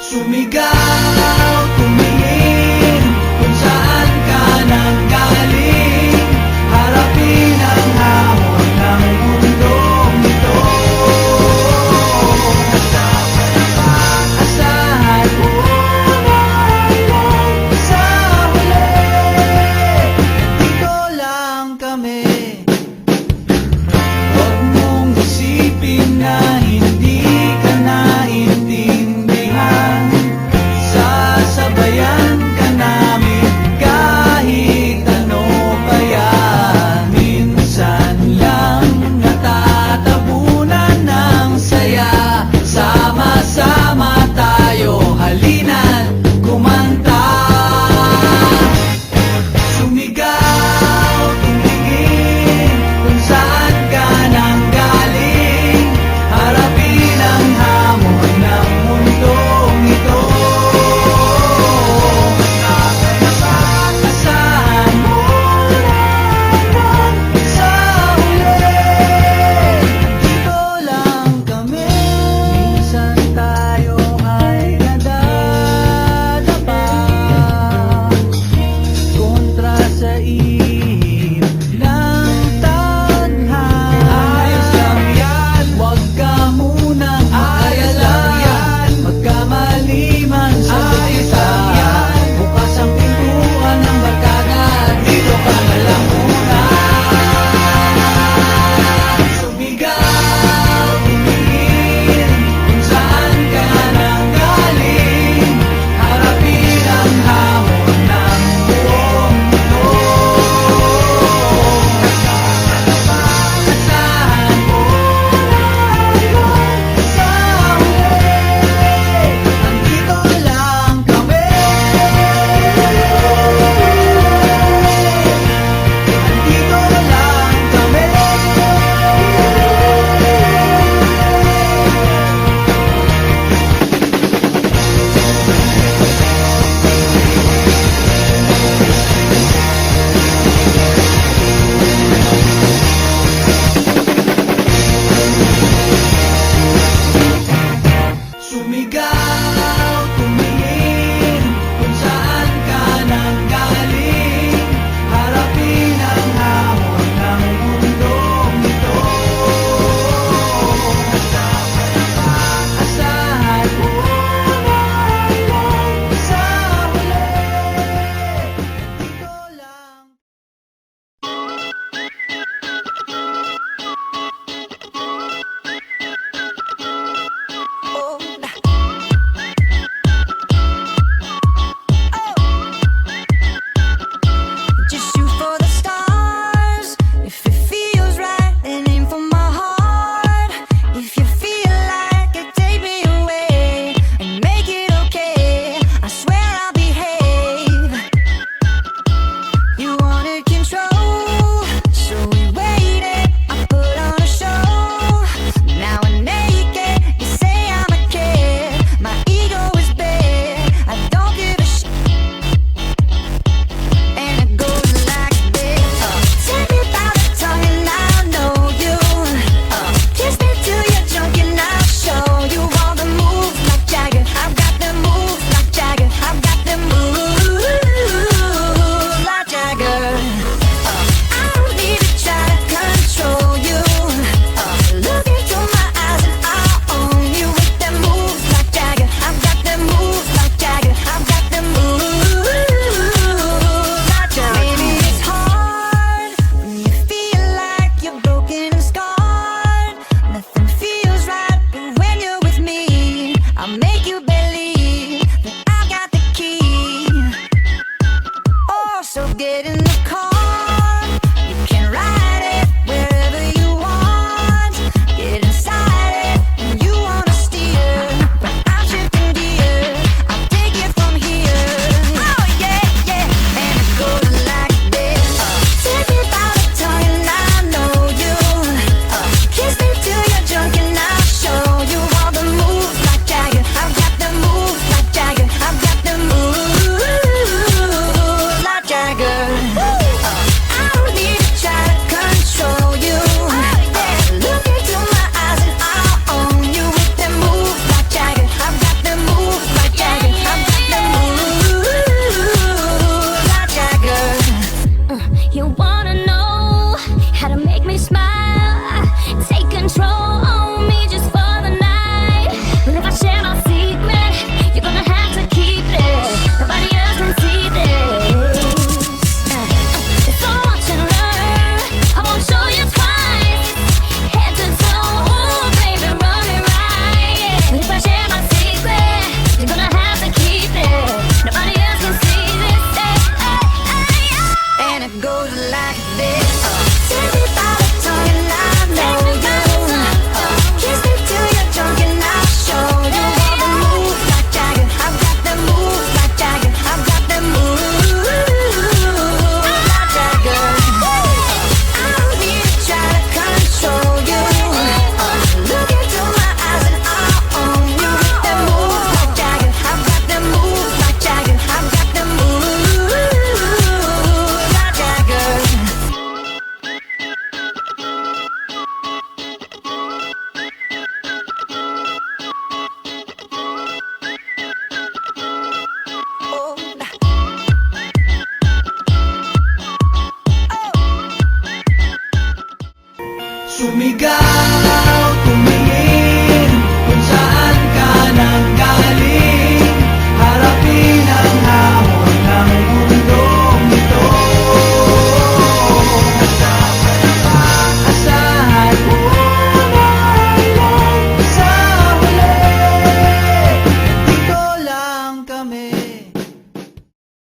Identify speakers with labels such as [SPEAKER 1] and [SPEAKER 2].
[SPEAKER 1] Sumigaw, tumingin kung saan ka nanggaling. Harapin ang hamon ng mundong ito. Asahan mo lang sa huli. Dito lang kami. Huwag mong isipin na hindi ka naintindihan. Sasabayan ka namin kahit ano pa yan. Minsan lang natatabunan ng saya. Sama-sama tayo, halina't kumanta. Sumigaw, tumingin kung saan ka nanggaling. Harapin ang hamon ng mundong ito. Asahan mo lang sa huli. Dito lang kami. Minsan tayo ay nadadapa kontra sa ihip ng tadhana. Ayos lang yan, huwag ka munang mag-alala. Magkamali man sa kita, bukas ang pintuan ng barkada. Dito ka na lang muna. Sumigaw, tumingin kung saan ka nanggaling. Harapin ang hamon ng buong mundo. Asahan mo lang sa huli. Nandito lang kami. Nandito lang kami. Sumigaw, tumingin kung saan ka nanggaling. Harapin ang hamon ng mundong ito. Asahan mo lang sa huli. Dito lang.
[SPEAKER 2] Just shoot for the stars. If it feels right, then aim for my heart. If you feel like it, take me away and make it okay. I swear I'll behave. You wanted control, so we waited. I put on a show. Now I'm naked. You say I'm a kid. My ego is big. I don't give a shit. And it goes like this. Tell me about the tongue and I'll know you. Kiss me till you're drunk and I'll show you all the moves like Jagger. I've got the moves like Jagger. I've got the moves like Jagger. I don't need to try to control you. Look into my eyes and I'll own you with them moves like Jagger. I've got them moves like Jagger. I've got them moves like Jagger. Maybe it's hard when you feel like you're broken and scarred. Nothing feels right, but when you're with me, I'll make you believe that I've got the key. Oh, so get in the car. You can ride it wherever you want. Get inside it and you wanna steer, but I'm shifting gears. I'll take it from here. Oh yeah, yeah. And it goes like this. Tell me about the tongue and I know you. Kiss me till you're drunk and I'll show you all the moves like Jagger. I've got the
[SPEAKER 1] sumigaw